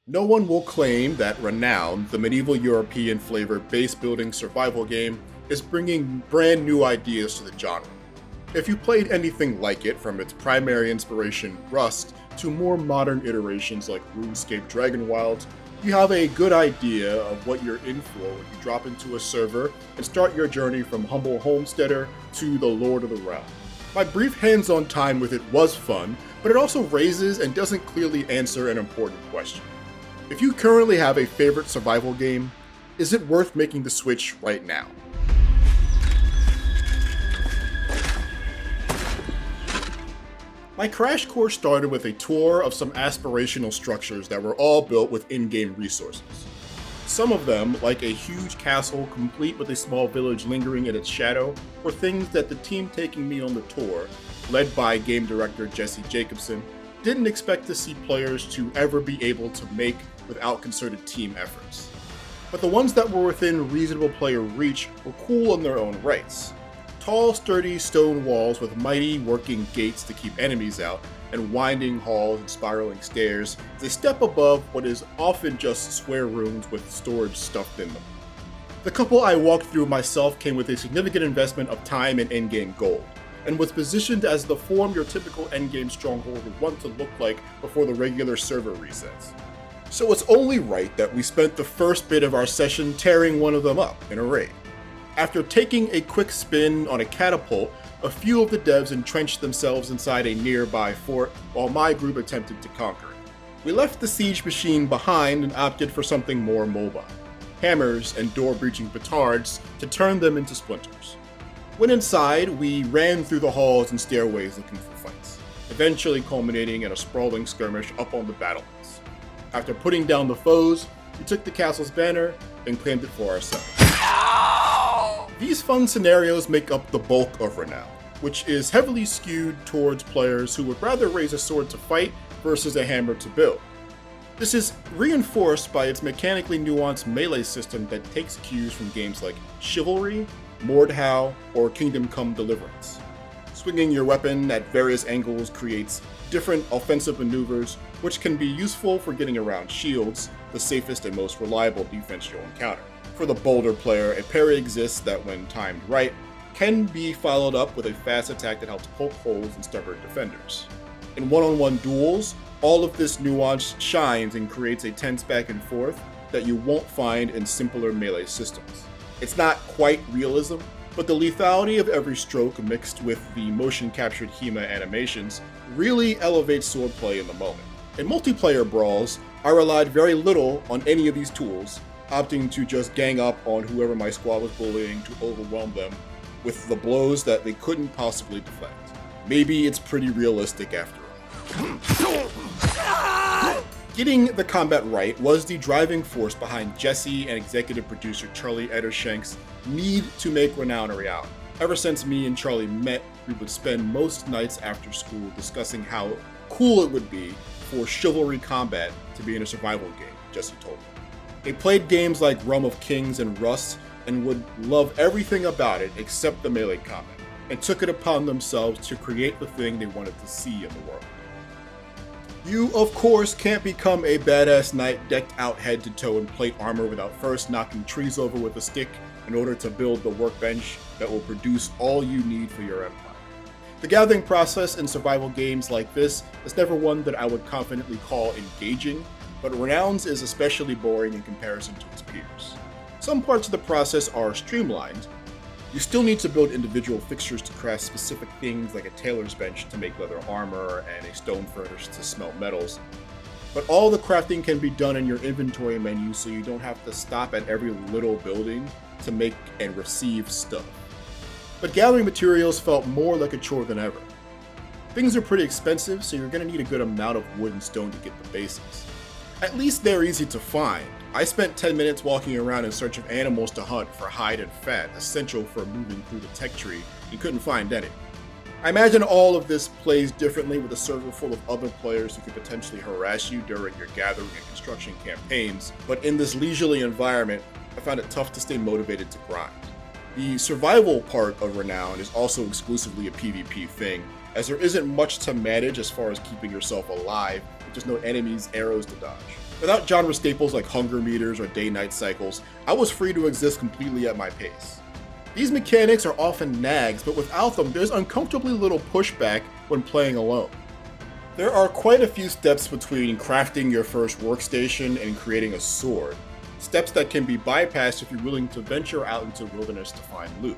No one will claim that Renown, the medieval European flavored base building survival game, is bringing brand new ideas to the genre. If you played anything like it, from its primary inspiration, Rust, to more modern iterations like RuneScape Dragonwild, you have a good idea of what you're in for when you drop into a server and start your journey from humble homesteader to the Lord of the Realm. My brief hands-on time with it was fun, but it also raises and doesn't clearly answer an important question. If you currently have a favorite survival game, is it worth making the switch right now? My crash course started with a tour of some aspirational structures that were all built with in-game resources. Some of them, like a huge castle complete with a small village lingering in its shadow, were things that the team taking me on the tour, led by game director Jesse Jacobson, didn't expect to see players to ever be able to make without concerted team efforts. But the ones that were within reasonable player reach were cool in their own rights. Tall, sturdy stone walls with mighty working gates to keep enemies out, and winding halls and spiraling stairs is a step above what is often just square rooms with storage stuffed in them. The couple I walked through myself came with a significant investment of time and in-game gold, and was positioned as the form your typical endgame stronghold would want to look like before the regular server resets. So it's only right that we spent the first bit of our session tearing one of them up in a raid. After taking a quick spin on a catapult, a few of the devs entrenched themselves inside a nearby fort while my group attempted to conquer it. We left the siege machine behind and opted for something more mobile: hammers and door-breaching petards to turn them into splinters. When inside, we ran through the halls and stairways looking for fights, eventually culminating in a sprawling skirmish up on the battlements. After putting down the foes, we took the castle's banner and claimed it for ourselves. These fun scenarios make up the bulk of Renown, which is heavily skewed towards players who would rather raise a sword to fight versus a hammer to build. This is reinforced by its mechanically nuanced melee system that takes cues from games like Chivalry, Mordhau, or Kingdom Come Deliverance. Swinging your weapon at various angles creates different offensive maneuvers, which can be useful for getting around shields, the safest and most reliable defense you'll encounter. For the bolder player, a parry exists that, when timed right, can be followed up with a fast attack that helps poke holes in stubborn defenders. In one-on-one duels, all of this nuance shines and creates a tense back and forth that you won't find in simpler melee systems. It's not quite realism, but the lethality of every stroke mixed with the motion-captured HEMA animations really elevates swordplay in the moment. In multiplayer brawls, I relied very little on any of these tools, opting to just gang up on whoever my squad was bullying to overwhelm them with the blows that they couldn't possibly deflect. Maybe it's pretty realistic after all. Getting the combat right was the driving force behind Jesse and executive producer Charlie Edershank's need to make Renown a reality. Ever since me and Charlie met, we would spend most nights after school discussing how cool it would be for chivalry combat to be in a survival game, Jesse told me. They played games like Realm of Kings and Rust and would love everything about it except the melee combat, and took it upon themselves to create the thing they wanted to see in the world. You, of course, can't become a badass knight decked out head to toe in plate armor without first knocking trees over with a stick in order to build the workbench that will produce all you need for your empire. The gathering process in survival games like this is never one that I would confidently call engaging, but Renown's is especially boring in comparison to its peers. Some parts of the process are streamlined. You still need to build individual fixtures to craft specific things like a tailor's bench to make leather armor and a stone furnace to smelt metals. But all the crafting can be done in your inventory menu, so you don't have to stop at every little building to make and receive stuff. But gathering materials felt more like a chore than ever. Things are pretty expensive, so you're going to need a good amount of wood and stone to get the basics. At least they're easy to find. I spent 10 minutes walking around in search of animals to hunt for hide and fat, essential for moving through the tech tree, and couldn't find any. I imagine all of this plays differently with a server full of other players who could potentially harass you during your gathering and construction campaigns, but in this leisurely environment, I found it tough to stay motivated to grind. The survival part of Renown is also exclusively a PvP thing, as there isn't much to manage as far as keeping yourself alive, with just no enemies, arrows to dodge. Without genre staples like hunger meters or day-night cycles, I was free to exist completely at my pace. These mechanics are often nags, but without them, there's uncomfortably little pushback when playing alone. There are quite a few steps between crafting your first workstation and creating a sword, steps that can be bypassed if you're willing to venture out into the wilderness to find loot.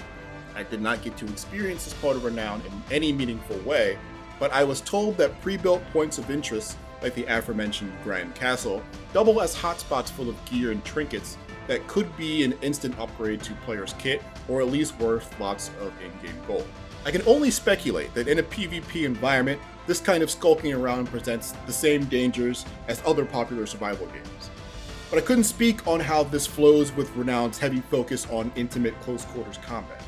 I did not get to experience this part of Renown in any meaningful way, but I was told that pre-built points of interest, like the aforementioned Grand Castle, double as hotspots full of gear and trinkets that could be an instant upgrade to player's kit, or at least worth lots of in-game gold. I can only speculate that in a PvP environment, this kind of skulking around presents the same dangers as other popular survival games. But I couldn't speak on how this flows with Renown's heavy focus on intimate close quarters combat.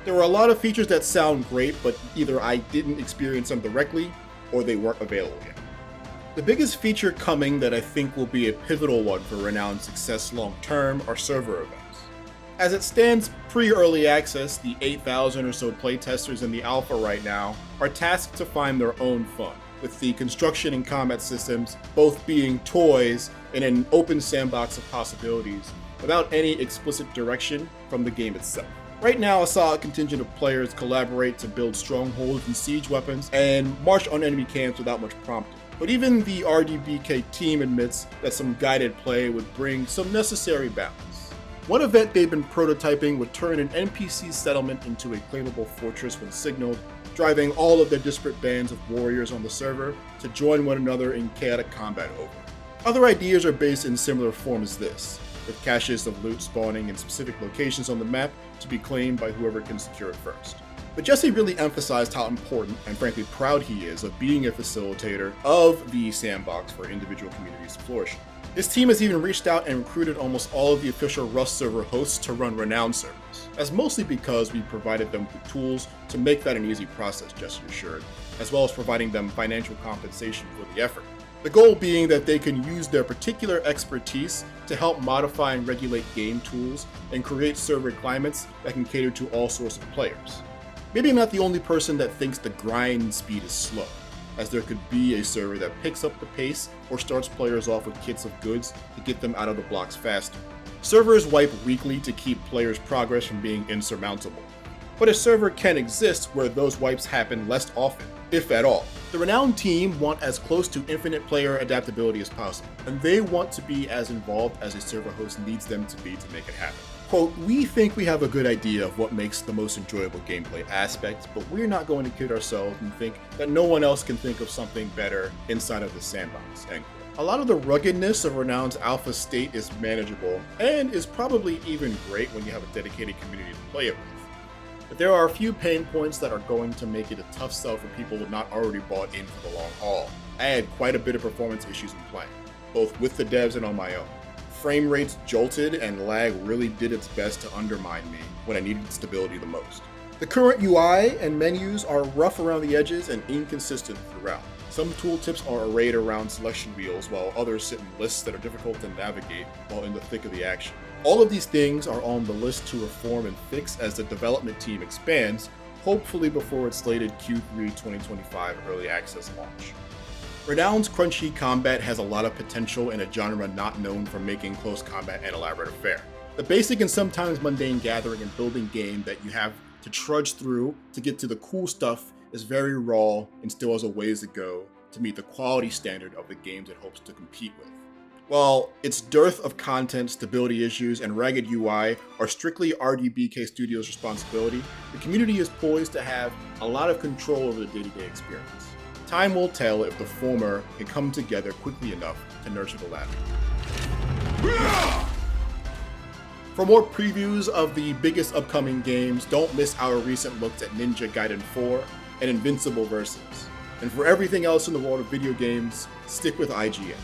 There were a lot of features that sound great, but either I didn't experience them directly, or they weren't available yet. The biggest feature coming that I think will be a pivotal one for Renown's success long-term are server events. As it stands pre-early access, the 8,000 or so playtesters in the alpha right now are tasked to find their own fun, with the construction and combat systems both being toys in an open sandbox of possibilities without any explicit direction from the game itself. Right now, a solid contingent of players collaborate to build strongholds and siege weapons and march on enemy camps without much prompting. But even the RDBK team admits that some guided play would bring some necessary balance. One event they've been prototyping would turn an NPC settlement into a claimable fortress when signaled, driving all of their disparate bands of warriors on the server to join one another in chaotic combat over. Other ideas are based in similar form as this, with caches of loot spawning in specific locations on the map to be claimed by whoever can secure it first. But Jesse really emphasized how important and frankly proud he is of being a facilitator of the sandbox for individual communities to flourish. His team has even reached out and recruited almost all of the official Rust server hosts to run Renown servers. That's mostly because we provided them with tools to make that an easy process, Jesse assured, as well as providing them financial compensation for the effort. The goal being that they can use their particular expertise to help modify and regulate game tools and create server climates that can cater to all sorts of players. Maybe I'm not the only person that thinks the grind speed is slow, as there could be a server that picks up the pace or starts players off with kits of goods to get them out of the blocks faster. Servers wipe weekly to keep players' progress from being insurmountable, but a server can exist where those wipes happen less often, if at all. The Renown team want as close to infinite player adaptability as possible, and they want to be as involved as a server host needs them to be to make it happen. Quote, "We think we have a good idea of what makes the most enjoyable gameplay aspect, but we're not going to kid ourselves and think that no one else can think of something better inside of the sandbox." End quote. A lot of the ruggedness of Renown's alpha state is manageable, and is probably even great when you have a dedicated community to play it with. But there are a few pain points that are going to make it a tough sell for people not already bought in for the long haul. I had quite a bit of performance issues in playing, both with the devs and on my own. Frame rates jolted and lag really did its best to undermine me when I needed stability the most. The current UI and menus are rough around the edges and inconsistent throughout. Some tooltips are arrayed around selection wheels while others sit in lists that are difficult to navigate while in the thick of the action. All of these things are on the list to reform and fix as the development team expands, hopefully before its slated Q3 2025 early access launch. Renown's crunchy combat has a lot of potential in a genre not known for making close combat an elaborate affair. The basic and sometimes mundane gathering and building game that you have to trudge through to get to the cool stuff is very raw and still has a ways to go to meet the quality standard of the games it hopes to compete with. While its dearth of content, stability issues, and ragged UI are strictly RDBK Studios' responsibility, the community is poised to have a lot of control over the day-to-day experience. Time will tell if the former can come together quickly enough to nurture the latter. For more previews of the biggest upcoming games, don't miss our recent looks at Ninja Gaiden 4 and Invincible Versus. And for everything else in the world of video games, stick with IGN.